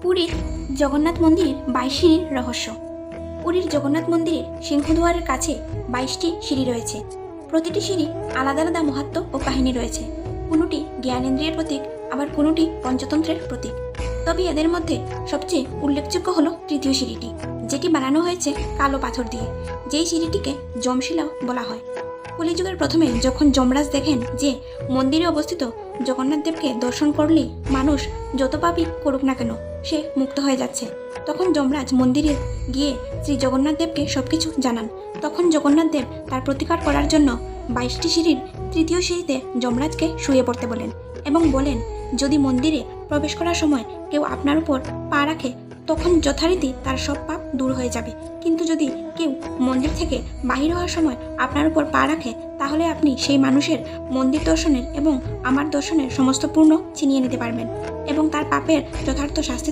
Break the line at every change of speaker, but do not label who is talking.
পুরীর জগন্নাথ মন্দিরের 22 সিঁড়ির রহস্য। পুরীর জগন্নাথ মন্দিরের সিংহদুয়ারের কাছে 22টি সিঁড়ি রয়েছে। প্রতিটি সিঁড়ি আলাদা আলাদা মাহাত্ম্য ও কাহিনী রয়েছে। কোনোটি জ্ঞানেন্দ্রিয়ের প্রতীক, আবার কোনোটি পঞ্চতন্ত্রের প্রতীক। তবে এদের মধ্যে সবচেয়ে উল্লেখযোগ্য হলো তৃতীয় সিঁড়িটি, যেটি বানানো হয়েছে কালো পাথর দিয়ে, যেই সিঁড়িটিকে যমশিলাও বলা হয়। কলিযুগের প্রথমে যখন যমরাজ দেখেন যে মন্দিরে অবস্থিত জগন্নাথ দেবকে দর্শন করলেই মানুষ যত পাপই করুক না কেন সে মুক্ত হয়ে যাচ্ছে, তখন যমরাজ মন্দিরে গিয়ে শ্রী জগন্নাথ দেবকে সবকিছু জানান। তখন জগন্নাথ দেব তার প্রতিকার করার জন্য 22টি সিঁড়ির তৃতীয় সিঁড়িতে যমরাজকে শুয়ে পড়তে বলেন এবং বলেন, যদি মন্দিরে প্রবেশ করার সময় কেউ আপনার উপর পা রাখে তখন যথারীতি তার সব পাপ দূর হয়ে যাবে, কিন্তু যদি কেউ মন্দির থেকে বাহির হওয়ার সময় আপনার উপর পা রাখে তাহলে আপনি সেই মানুষের মন্দির দর্শনের এবং আমার দর্শনের সমস্ত পূর্ণ ছিনিয়ে নিতে পারবেন এবং তার পাপের যথার্থ শাস্তি